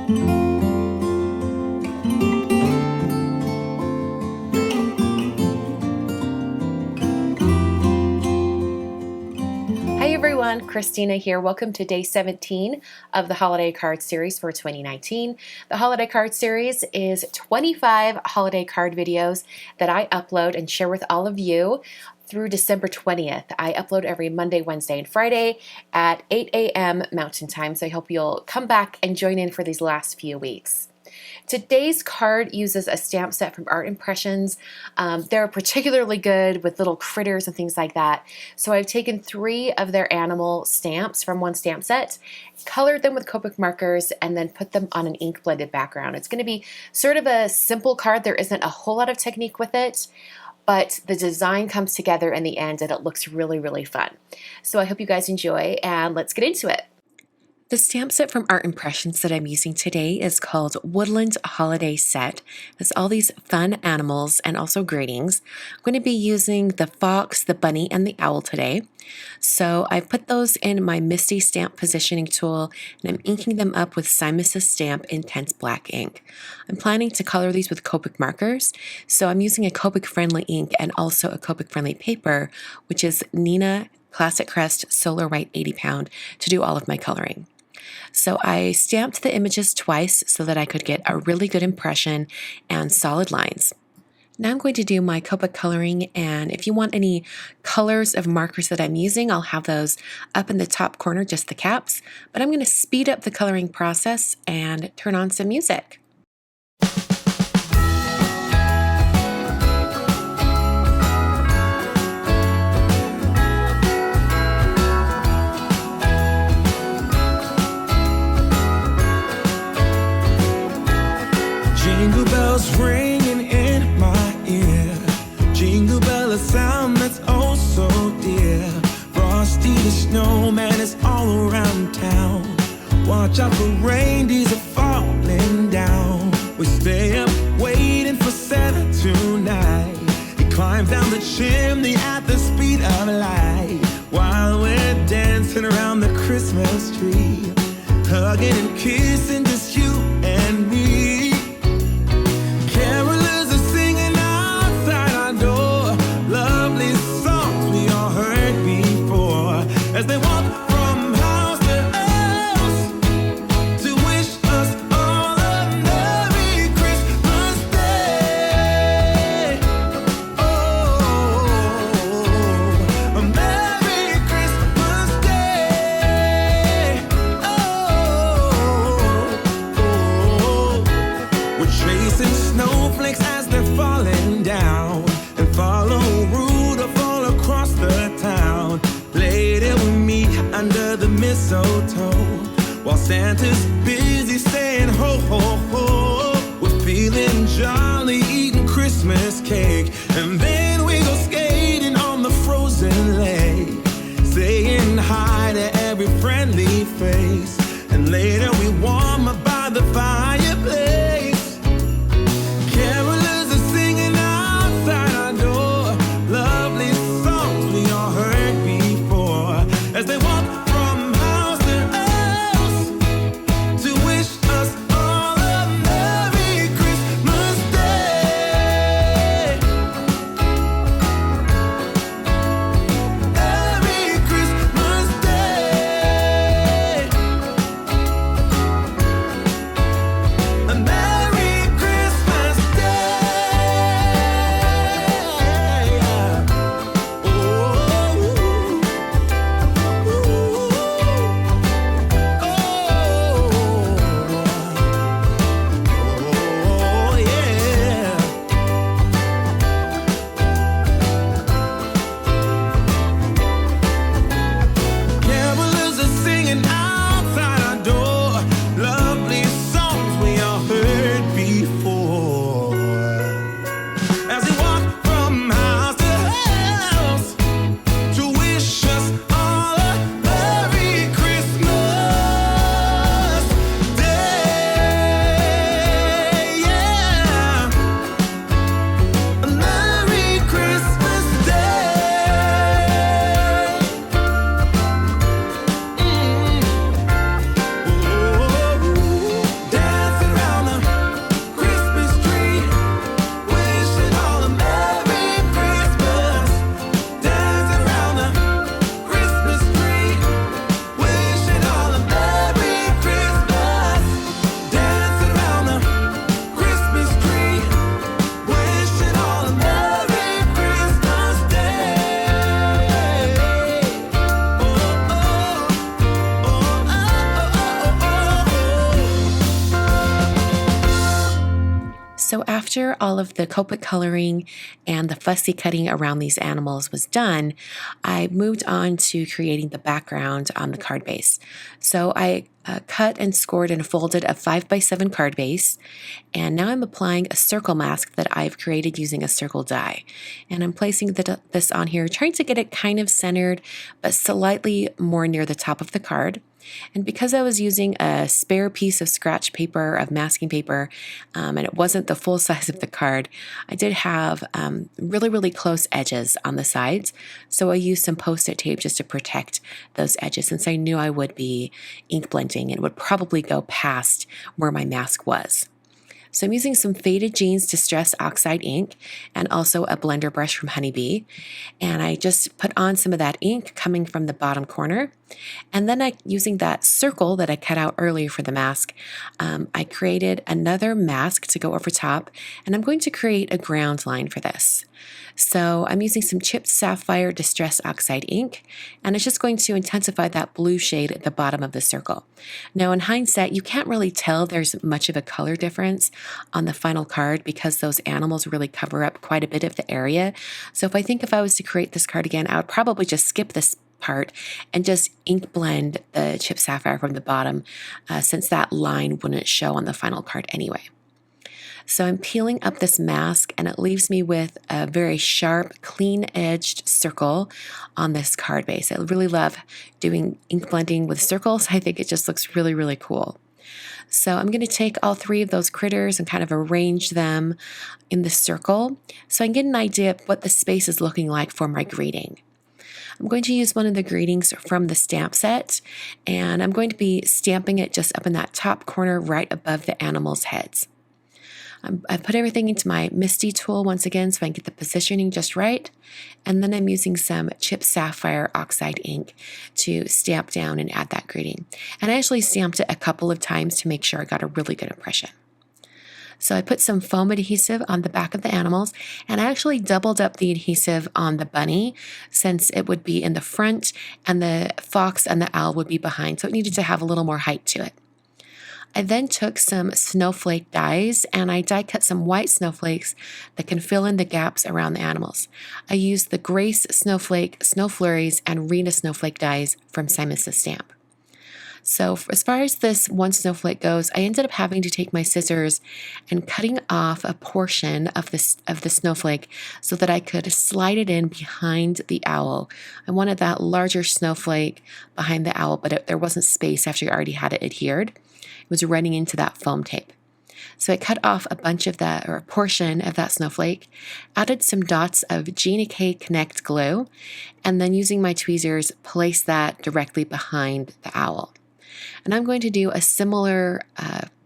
Hi everyone, Christina here. Welcome to day 17 of the Holiday Card Series for 2019. The Holiday Card Series is 25 holiday card videos that I upload and share with all of you through December 20th. I upload every Monday, Wednesday, and Friday at 8 a.m. Mountain Time, so I hope you'll come back and join in for these last few weeks. Today's card uses a stamp set from Art Impressions. They're particularly good with little critters and things like that. So I've taken 3 of their animal stamps from one stamp set, colored them with Copic markers, and then put them on an ink blended background. It's going to be sort of a simple card. There isn't a whole lot of technique with it, but the design comes together in the end and it looks really, really fun. So I hope you guys enjoy, and let's get into it. The stamp set from Art Impressions that I'm using today is called Woodland Holiday Set. It's all these fun animals and also greetings. I'm going to be using the fox, the bunny, and the owl today. So I've put those in my Misty Stamp Positioning tool, and I'm inking them up with Simus's Stamp Intense Black ink. I'm planning to color these with Copic markers, so I'm using a Copic-friendly ink and also a Copic-friendly paper, which is Neenah Classic Crest Solar White 80 pound, to do all of my coloring. So I stamped the images twice so that I could get a really good impression and solid lines. Now I'm going to do my Copic coloring, and if you want any colors of markers that I'm using, I'll have those up in the top corner, just the caps. But I'm going to speed up the coloring process and turn on some music. Jingle bells ringing in my ear. Jingle bell, a sound that's oh so dear. Frosty the snowman is all around town. Watch out for reindeers are falling down. We stay up waiting for Santa tonight. He climbs down the chimney at the speed of light, while we're dancing around the Christmas tree, hugging and kissing, just you and me. Carolers are singing outside our door, lovely songs we all heard before, as they walk from house to house to wish us all a Merry Christmas Day. Oh, a Merry Christmas Day. Oh, we're chasing snowflakes as they're falling down, and follow Rudolph all across the town. Later we meet under the mistletoe, while Santa's busy saying ho ho ho. We're feeling jolly, eating Christmas cake, and then we go skating on the frozen lake, saying hi to every friendly face, and later we warm up by the fireplace. Carolers are singing outside our door, lovely songs we all heard before, as they walk from house to house to wish us all a Merry Christmas Day. Merry Christmas Day. So after all of the Copic coloring and the fussy cutting around these animals was done, I moved on to creating the background on the card base. So I cut and scored and folded a 5x7 card base, and now I'm applying a circle mask that I've created using a circle die. And I'm placing this on here, trying to get it kind of centered, but slightly more near the top of the card. And because I was using a spare piece of scratch paper, of masking paper, and it wasn't the full size of the card, I did have really, really close edges on the sides. So I used some Post-it tape just to protect those edges, since I knew I would be ink blending and would probably go past where my mask was. So I'm using some Faded Jeans Distress Oxide ink and also a blender brush from Honeybee. And I just put on some of that ink coming from the bottom corner. And then using that circle that I cut out earlier for the mask, I created another mask to go over top. And I'm going to create a ground line for this. So I'm using some Chipped Sapphire Distress Oxide ink, and it's just going to intensify that blue shade at the bottom of the circle. Now in hindsight, you can't really tell there's much of a color difference on the final card because those animals really cover up quite a bit of the area. So if I was to create this card again, I would probably just skip this part and just ink blend the Chipped Sapphire from the bottom, since that line wouldn't show on the final card anyway. So I'm peeling up this mask, and it leaves me with a very sharp, clean-edged circle on this card base. I really love doing ink blending with circles. I think it just looks really, really cool. So I'm going to take all three of those critters and kind of arrange them in the circle so I can get an idea of what the space is looking like for my greeting. I'm going to use one of the greetings from the stamp set, and I'm going to be stamping it just up in that top corner right above the animals' heads. I put everything into my MISTI tool once again so I can get the positioning just right. And then I'm using some Chipped Sapphire Oxide ink to stamp down and add that greeting. And I actually stamped it a couple of times to make sure I got a really good impression. So I put some foam adhesive on the back of the animals, and I actually doubled up the adhesive on the bunny since it would be in the front and the fox and the owl would be behind. So it needed to have a little more height to it. I then took some snowflake dies and I die cut some white snowflakes that can fill in the gaps around the animals. I used the Grace Snowflake, Snow Flurries, and Rena Snowflake dies from Simon Says Stamp. So as far as this one snowflake goes, I ended up having to take my scissors and cutting off a portion of the snowflake so that I could slide it in behind the owl. I wanted that larger snowflake behind the owl, but there wasn't space after I already had it adhered. It was running into that foam tape. So I cut off a bunch of that, or a portion of that snowflake, added some dots of Gina K Connect glue, and then using my tweezers, placed that directly behind the owl. And I'm going to do a similar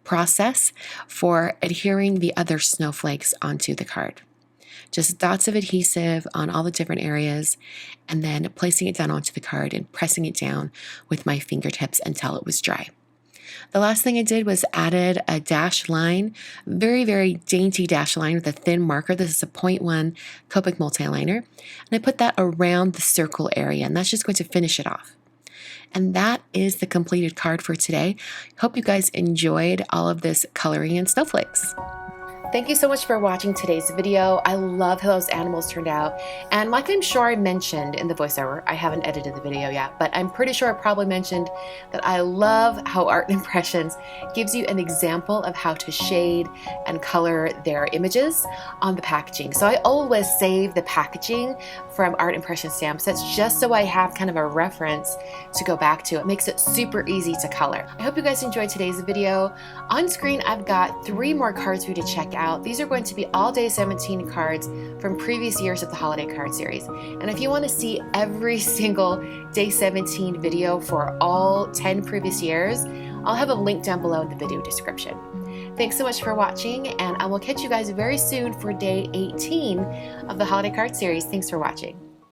process for adhering the other snowflakes onto the card. Just dots of adhesive on all the different areas, and then placing it down onto the card and pressing it down with my fingertips until it was dry. The last thing I did was added a dash line, very, very dainty dash line with a thin marker. This is a 0.1 Copic multi-liner. And I put that around the circle area, and that's just going to finish it off. And that is the completed card for today. Hope you guys enjoyed all of this coloring and snowflakes. Thank you so much for watching today's video. I love how those animals turned out. And like I'm sure I mentioned in the voiceover, I haven't edited the video yet, but I'm pretty sure I probably mentioned that I love how Art Impressions gives you an example of how to shade and color their images on the packaging. So I always save the packaging from Art Impression stamp sets just so I have kind of a reference to go back to. It makes it super easy to color. I hope you guys enjoyed today's video. On screen, I've got 3 more cards for you to check out. These are going to be all day 17 cards from previous years of the holiday card series. And if you want to see every single day 17 video for all 10 previous years, I'll have a link down below in the video description. Thanks so much for watching, and I will catch you guys very soon for day 18 of the holiday card series. Thanks for watching.